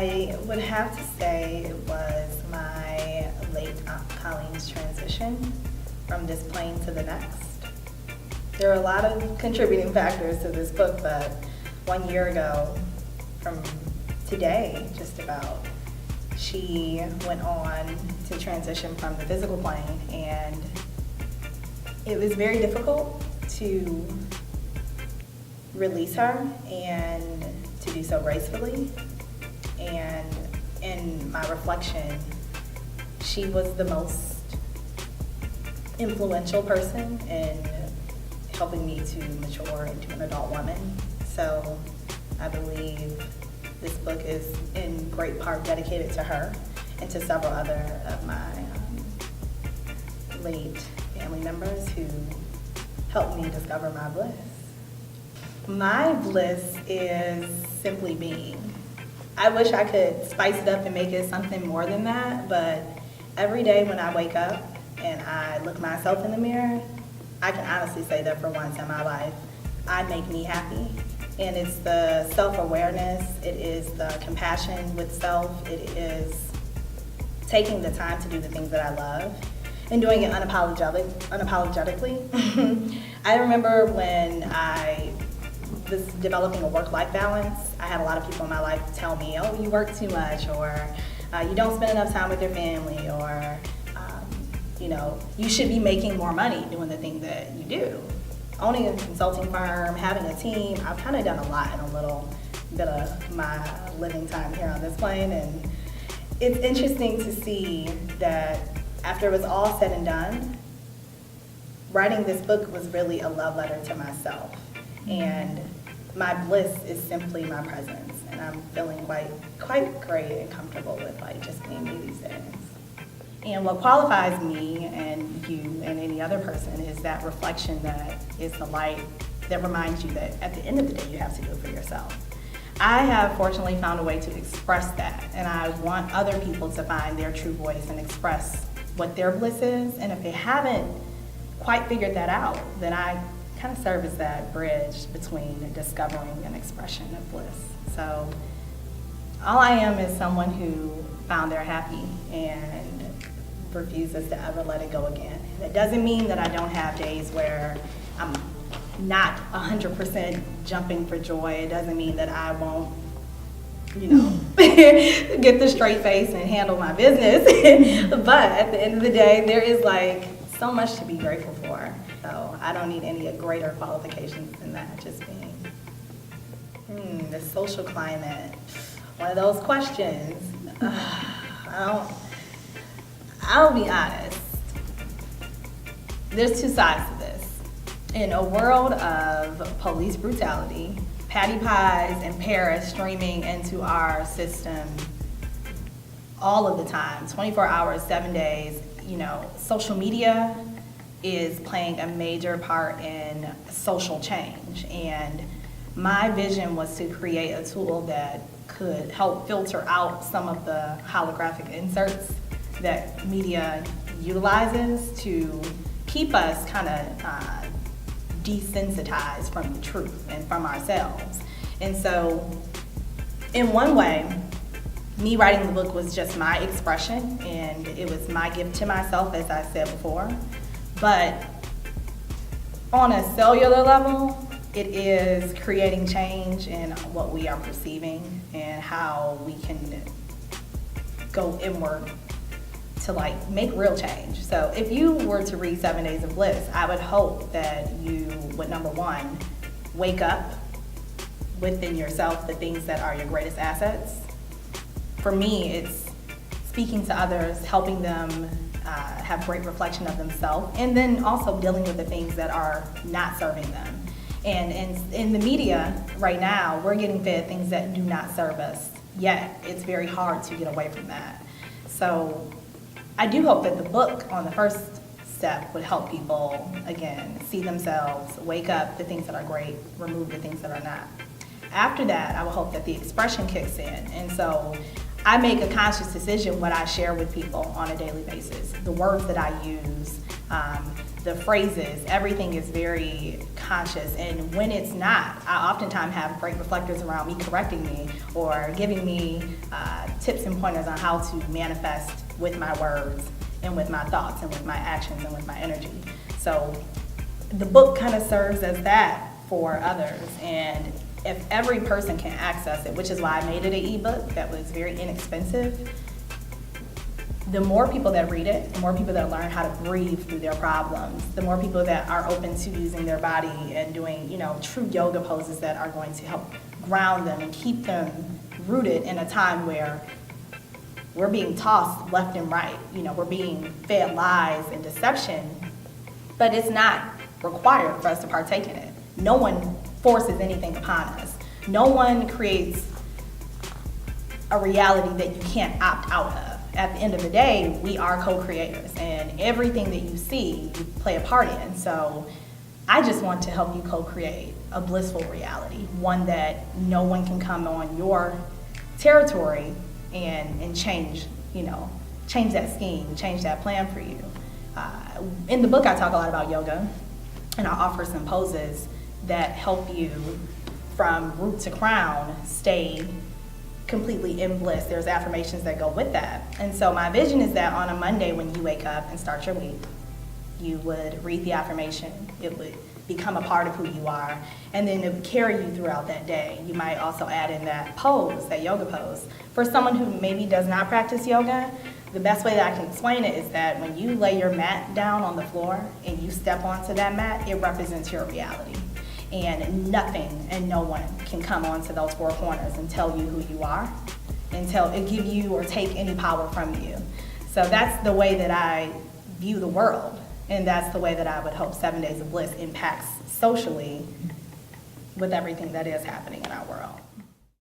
I would have to say it was my late Aunt Colleen's transition from this plane to the next. There are a lot of contributing factors to this book, but 1 year ago, from today, just about, she went on to transition from the physical plane, and it was very difficult to release her and to do so gracefully. And in my reflection, she was the most influential person in helping me to mature into an adult woman. So I believe this book is in great part dedicated to her and to several other of my late family members who helped me discover my bliss. My bliss is simply being. I wish I could spice it up and make it something more than that, but every day when I wake up and I look myself in the mirror, I can honestly say that for once in my life, I make me happy. And it's the self-awareness, it is the compassion with self, it is taking the time to do the things that I love and doing it unapologetically. I remember when I was developing a work-life balance, I had a lot of people in my life tell me, oh, you work too much, or you don't spend enough time with your family, or you should be making more money doing the thing that you do. Owning a consulting firm, having a team, I've kind of done a lot in a little bit of my living time here on this plane, and it's interesting to see that after it was all said and done, writing this book was really a love letter to myself, and my bliss is simply my presence, and I'm feeling quite great and comfortable with just being me these days. And what qualifies me and you and any other person is that reflection that is the light that reminds you that at the end of the day you have to do it for yourself. I have fortunately found a way to express that, and I want other people to find their true voice and express what their bliss is, and if they haven't quite figured that out, then I kind of serve as that bridge between discovering and expression of bliss. So all I am is someone who found they're happy and refuses to ever let it go again. That doesn't mean that I don't have days where I'm not 100% jumping for joy. It doesn't mean that I won't, get the straight face and handle my business. But at the end of the day, there is so much to be grateful for. So I don't need any greater qualifications than that, just being. The social climate, one of those questions. I'll be honest, there's two sides to this. In a world of police brutality, patty pies and Paris streaming into our system all of the time, 24 hours, 7 days, social media is playing a major part in social change. And my vision was to create a tool that could help filter out some of the holographic inserts that media utilizes to keep us kind of desensitized from the truth and from ourselves. And so in one way, me writing the book was just my expression, and it was my gift to myself, as I said before. But on a cellular level, it is creating change in what we are perceiving and how we can go inward to make real change. So if you were to read 7 Days of Bliss, I would hope that you would, number one, wake up within yourself the things that are your greatest assets. For me, it's speaking to others, helping them have great reflection of themselves, and then also dealing with the things that are not serving them. And in the media right now, we're getting fed things that do not serve us, yet it's very hard to get away from that. So I do hope that the book on the first step would help people, again, see themselves, wake up the things that are great, remove the things that are not. After that, I would hope that the expression kicks in. And so I make a conscious decision what I share with people on a daily basis, the words that I use, the phrases, everything is very conscious. And when it's not, I oftentimes have great reflectors around me correcting me or giving me tips and pointers on how to manifest with my words and with my thoughts and with my actions and with my energy. So the book kind of serves as that for others. And if every person can access it, which is why I made it an ebook that was very inexpensive, the more people that read it, the more people that learn how to breathe through their problems, the more people that are open to using their body and doing, true yoga poses that are going to help ground them and keep them rooted in a time where we're being tossed left and right. We're being fed lies and deception, but it's not required for us to partake in it. No one forces anything upon us. No one creates a reality that you can't opt out of. At the end of the day, we are co-creators, and everything that you see, you play a part in. So I just want to help you co-create a blissful reality, one that no one can come on your territory and change, change that scheme, change that plan for you. In the book, I talk a lot about yoga, and I offer some poses that help you from root to crown stay completely in bliss. There's affirmations that go with that. And so my vision is that on a Monday when you wake up and start your week, you would read the affirmation. It would become a part of who you are, and then it would carry you throughout that day. You might also add in that pose, that yoga pose. For someone who maybe does not practice yoga, the best way that I can explain it is that when you lay your mat down on the floor and you step onto that mat, it represents your reality. And nothing and no one can come onto those four corners and tell you who you are, and give you or take any power from you. So that's the way that I view the world, and that's the way that I would hope 7 Days of Bliss impacts socially with everything that is happening in our world.